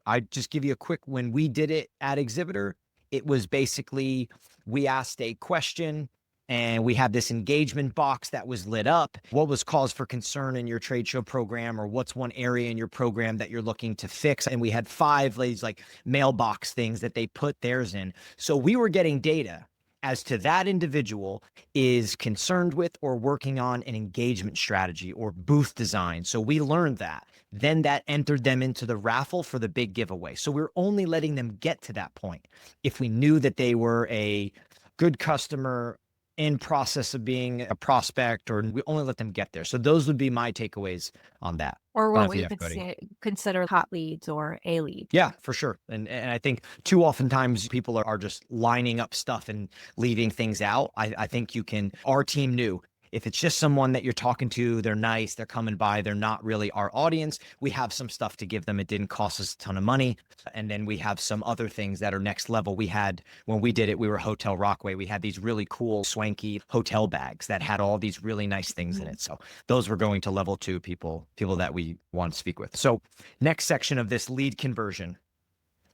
I just give you a quick, when we did it at Exhibitor, it was basically, we asked a question and we had this engagement box that was lit up. What was cause for concern in your trade show program, or what's one area in your program that you're looking to fix? And we had 5 ladies like mailbox things that they put theirs in. So we were getting data as to that individual is concerned with or working on an engagement strategy or booth design. So we learned that. Then that entered them into the raffle for the big giveaway. So we're only letting them get to that point. If we knew that they were a good customer in process of being a prospect, or we only let them get there. So those would be my takeaways on that. Or I don't know what if you we have, could Cody. consider hot leads or a lead. Yeah, for sure. And I think too oftentimes people are just lining up stuff and leaving things out. I think you can, our team knew if it's just someone that you're talking to, they're nice, they're coming by, they're not really our audience. We have some stuff to give them. It didn't cost us a ton of money. And then we have some other things that are next level. We had, when we did it, we were Hotel Rockaway. We had these really cool, swanky hotel bags that had all these really nice things in it. So those were going to level 2 people that we want to speak with. So next section of this, lead conversion,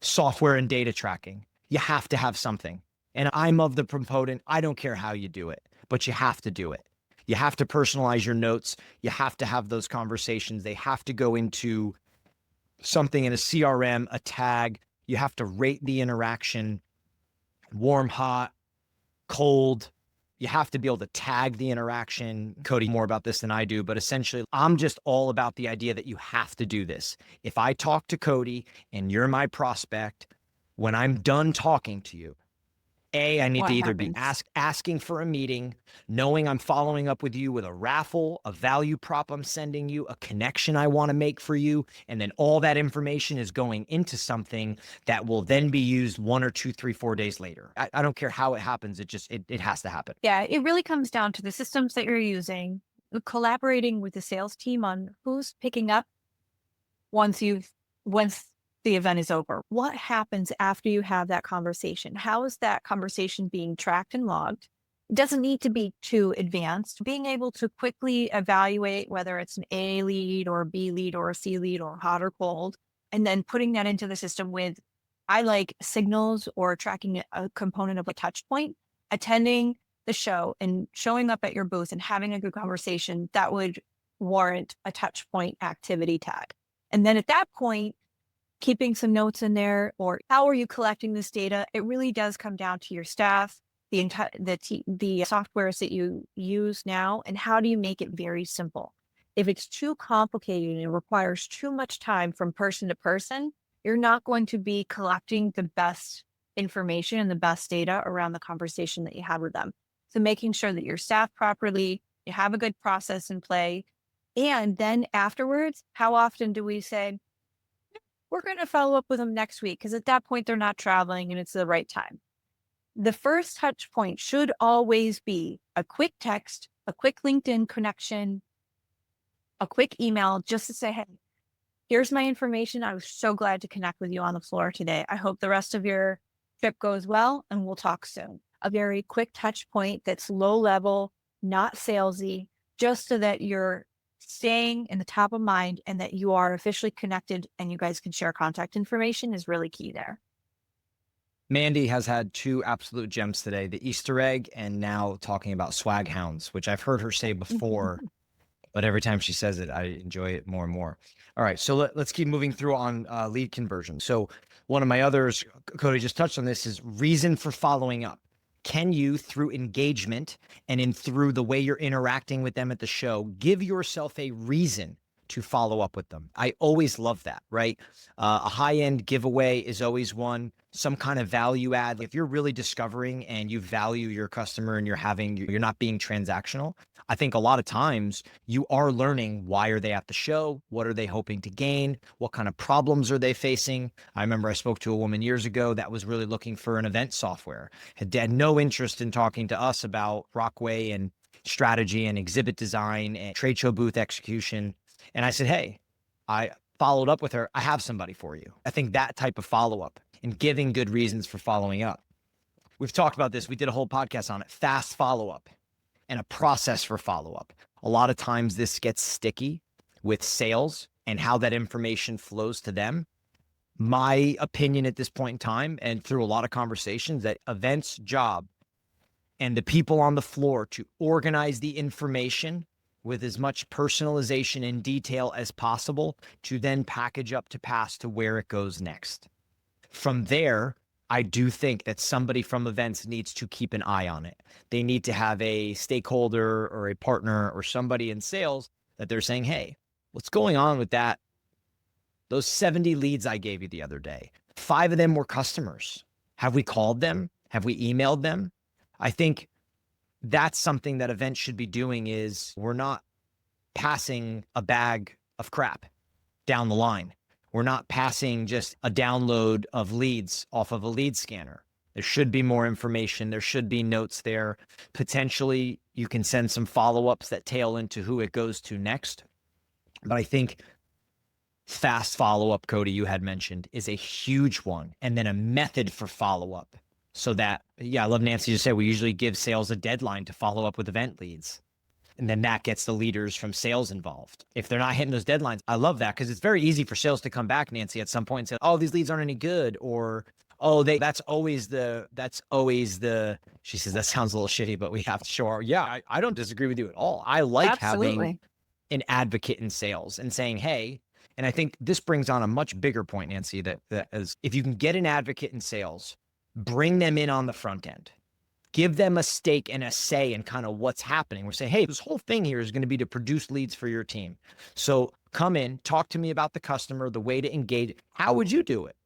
software and data tracking. You have to have something. And I'm of the proponent, I don't care how you do it, but you have to do it. You have to personalize your notes. You have to have those conversations. They have to go into something in a CRM, a tag. You have to rate the interaction, warm, hot, cold. You have to be able to tag the interaction. Coty, more about this than I do, but essentially I'm just all about the idea that you have to do this. If I talk to Coty and you're my prospect, when I'm done talking to you, I need to What either be happens? asking for a meeting, knowing I'm following up with you with a raffle, a value prop I'm sending you, a connection I want to make for you, and then all that information is going into something that will then be used 1 or 2, 3, 4 days later. I don't care how it happens. It has to happen. Yeah, it really comes down to the systems that you're using, collaborating with the sales team on who's picking up once the event is over. What happens after you have that conversation? How is that conversation being tracked and logged? It doesn't need to be too advanced. Being able to quickly evaluate whether it's an A lead or a B lead or a C lead or hot or cold, and then putting that into the system with, I like signals or tracking a component of a touch point, attending the show and showing up at your booth and having a good conversation, that would warrant a touch point activity tag. And then at that point, keeping some notes in there, or how are you collecting this data? It really does come down to your staff, the softwares that you use now, and how do you make it very simple? If it's too complicated and it requires too much time from person to person, you're not going to be collecting the best information and the best data around the conversation that you had with them. So making sure that you're staffed properly, you have a good process in play. And then afterwards, how often do we say, we're going to follow up with them next week? Because at that point, they're not traveling and it's the right time. The first touch point should always be a quick text, a quick LinkedIn connection, a quick email, just to say, hey, here's my information. I was so glad to connect with you on the floor today. I hope the rest of your trip goes well and we'll talk soon. A very quick touch point that's low level, not salesy, just so that you're staying in the top of mind and that you are officially connected and you guys can share contact information is really key there. Mandy has had two absolute gems today, the Easter egg and now talking about swag hounds, which I've heard her say before, but every time she says it, I enjoy it more and more. All right, so let's keep moving through on lead conversion. So one of my others, Coty just touched on this, is reason for following up. Can you, through engagement and through the way you're interacting with them at the show, give yourself a reason to follow up with them? I always love that, right? A high-end giveaway is always one, some kind of value add. If you're really discovering and you value your customer and you're not being transactional, I think a lot of times you are learning, why are they at the show? What are they hoping to gain? What kind of problems are they facing? I remember I spoke to a woman years ago that was really looking for an event software, had no interest in talking to us about Rockway and strategy and exhibit design and trade show booth execution. And I said, hey, I followed up with her. I have somebody for you. I think that type of follow-up and giving good reasons for following up. We've talked about this. We did a whole podcast on it. Fast follow-up and a process for follow-up. A lot of times this gets sticky with sales and how that information flows to them. My opinion at this point in time, and through a lot of conversations, that events job and the people on the floor to organize the information with as much personalization and detail as possible to then package up to pass to where it goes next. From there, I do think that somebody from events needs to keep an eye on it. They need to have a stakeholder or a partner or somebody in sales that they're saying, hey, what's going on with that? Those 70 leads I gave you the other day, 5 of them were customers. Have we called them? Have we emailed them? I think that's something that events should be doing. Is we're not passing a bag of crap down the line. We're not passing just a download of leads off of a lead scanner. There should be more information. There should be notes there. Potentially, you can send some follow-ups that tail into who it goes to next. But I think fast follow-up, Coty, you had mentioned, is a huge one. And then a method for follow-up. So that, I love Nancy to say, we usually give sales a deadline to follow up with event leads. And then that gets the leaders from sales involved. If they're not hitting those deadlines, I love that, because it's very easy for sales to come back, Nancy, at some point and say, oh, these leads aren't any good. Or, oh, that's always the, she says, that sounds a little shitty, but we have to show our, I don't disagree with you at all. I like having an advocate in sales and saying, hey, and I think this brings on a much bigger point, Nancy, that is, if you can get an advocate in sales, bring them in on the front end, give them a stake and a say in kind of what's happening. We're saying, hey, this whole thing here is going to be to produce leads for your team. So come in, talk to me about the customer, the way to engage. How would you do it?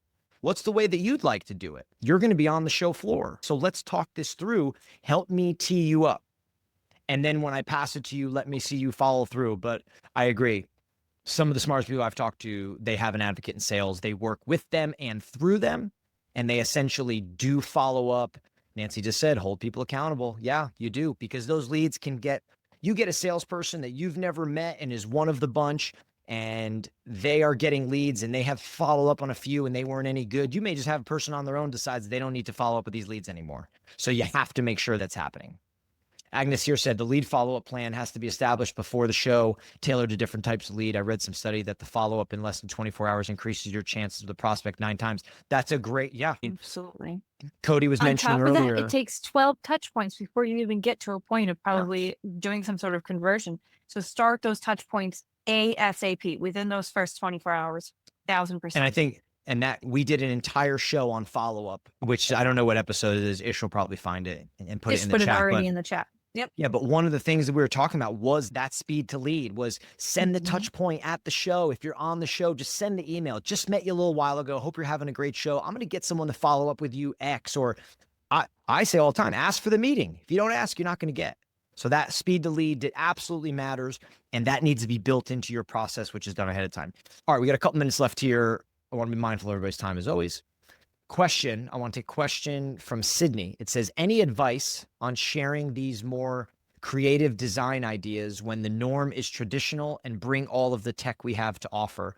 What's the way that you'd like to do it? You're going to be on the show floor. So let's talk this through. Help me tee you up. And then when I pass it to you, let me see you follow through. But I agree. Some of the smartest people I've talked to, they have an advocate in sales. They work with them and through them. And they essentially do follow up. Nancy just said, hold people accountable. Yeah, you do, because those leads you get a salesperson that you've never met and is one of the bunch, and they are getting leads and they have follow up on a few and they weren't any good. You may just have a person on their own decides they don't need to follow up with these leads anymore. So you have to make sure that's happening. Agnes here said the lead follow-up plan has to be established before the show, tailored to different types of lead. I read some study that the follow-up in less than 24 hours increases your chances of the prospect 9 times. That's a great, yeah. Absolutely. Coty was On mentioning top of earlier. that, it takes 12 touch points before you even get to a point of probably doing some sort of conversion. So start those touch points ASAP within those first 24 hours, 1000%. And I think, and that we did an entire show on follow-up, which I don't know what episode it is. Ish will probably find it and put it in the chat. Already in the chat. Yep. Yeah, but one of the things that we were talking about was that speed to lead, was send the touch point at the show. If you're on the show, just send the email. Just met you a little while ago. Hope you're having a great show. I'm going to get someone to follow up with you X, or I say all the time, ask for the meeting. If you don't ask, you're not going to get. So that speed to lead, it absolutely matters. And that needs to be built into your process, which is done ahead of time. All right, we got a couple minutes left here. I want to be mindful of everybody's time as always. Question. I want to take a question from Sydney. It says, any advice on sharing these more creative design ideas when the norm is traditional and bring all of the tech we have to offer?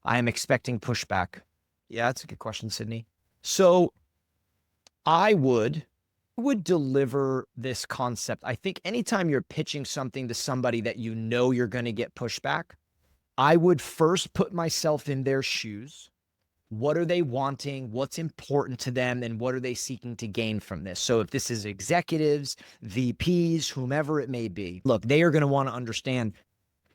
I am expecting pushback. Yeah, that's a good question, Sydney. So I would deliver this concept. I think anytime you're pitching something to somebody that you know you're going to get pushback, I would first put myself in their shoes. What are they wanting? What's important to them? And what are they seeking to gain from this? So if this is executives, VPs, whomever it may be, look, they are going to want to understand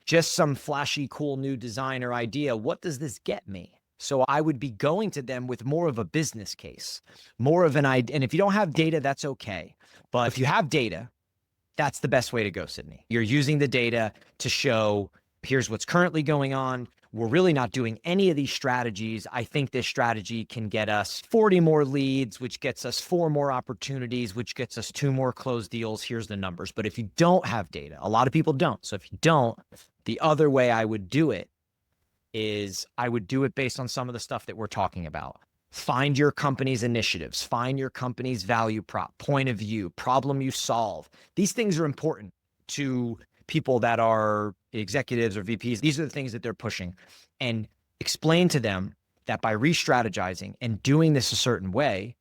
just some flashy, cool new design or idea. What does this get me? So I would be going to them with more of a business case, more of an idea. And if you don't have data, that's okay. But if you have data, that's the best way to go, Sydney. You're using the data to show, here's what's currently going on. We're really not doing any of these strategies. I think this strategy can get us 40 more leads, which gets us 4 more opportunities, which gets us 2 more closed deals. Here's the numbers. But if you don't have data, a lot of people don't. So if you don't, the other way I would do it is I would do it based on some of the stuff that we're talking about. Find your company's initiatives, find your company's value prop, point of view, problem you solve. These things are important to people that are executives or VPs. These are the things that they're pushing, and explain to them that by re-strategizing and doing this a certain way,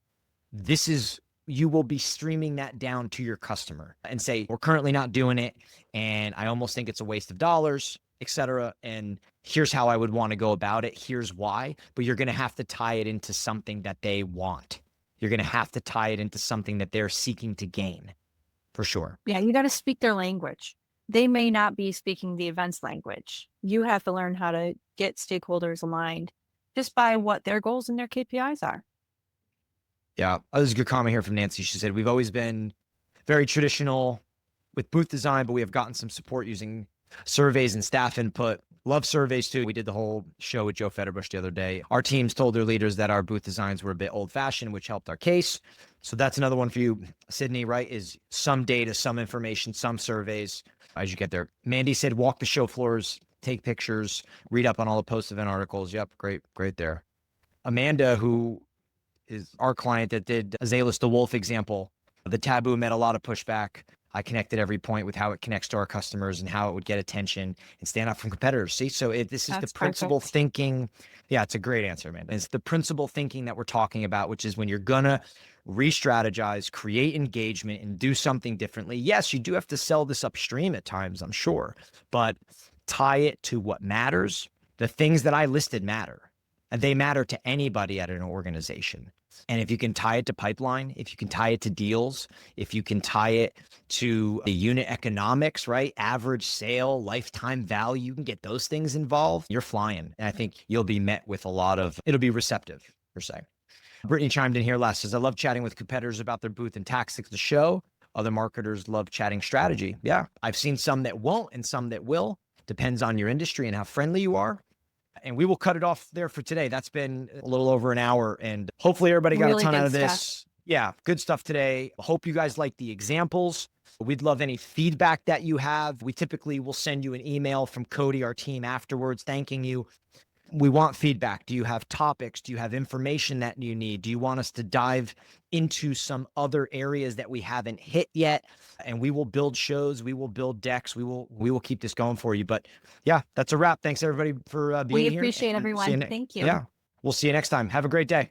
you will be streaming that down to your customer and say, we're currently not doing it, and I almost think it's a waste of dollars, etc. And here's how I would want to go about it. Here's why. But you're going to have to tie it into something that they want. You're going to have to tie it into something that they're seeking to gain, for sure. Yeah, you got to speak their language. They may not be speaking the events language. You have to learn how to get stakeholders aligned just by what their goals and their KPIs are. Yeah, there's a good comment here from Nancy. She said, we've always been very traditional with booth design, but we have gotten some support using surveys and staff input. Love surveys too. We did the whole show with Joe Fetterbush the other day. Our teams told their leaders that our booth designs were a bit old fashioned, which helped our case. So that's another one for you, Sydney, right? Is some data, some information, some surveys as you get there. Mandy said, walk the show floors, take pictures, read up on all the post-event articles. Yep, great there. Amanda, who is our client that did Azalis the Wolf example, the taboo met a lot of pushback. I connected every point with how it connects to our customers and how it would get attention and stand out from competitors. See, so this is the principal thinking. Yeah, it's a great answer, man. It's the principal thinking that we're talking about, which is when you're going to re-strategize, create engagement, and do something differently. Yes, you do have to sell this upstream at times, I'm sure, but tie it to what matters. The things that I listed matter, and they matter to anybody at an organization. And if you can tie it to pipeline, if you can tie it to deals, if you can tie it to the unit economics, right? Average sale, lifetime value, you can get those things involved, you're flying. And I think you'll be met with it'll be receptive, per se. Brittany chimed in here last, says, I love chatting with competitors about their booth and tactics to show. Other marketers love chatting strategy. Yeah, I've seen some that won't and some that will. Depends on your industry and how friendly you are. And we will cut it off there for today. That's been a little over an hour, and hopefully everybody got a ton out of this. Yeah, good stuff today. Hope you guys like the examples. We'd love any feedback that you have. We typically will send you an email from Coty, our team, afterwards, thanking you. We want feedback. Do you have topics? Do you have information that you need? Do you want us to dive into some other areas that we haven't hit yet? And we will build shows. We will build decks. We will keep this going for you. But yeah, that's a wrap. Thanks everybody for being here. We appreciate everyone. Thank you. Yeah. We'll see you next time. Have a great day.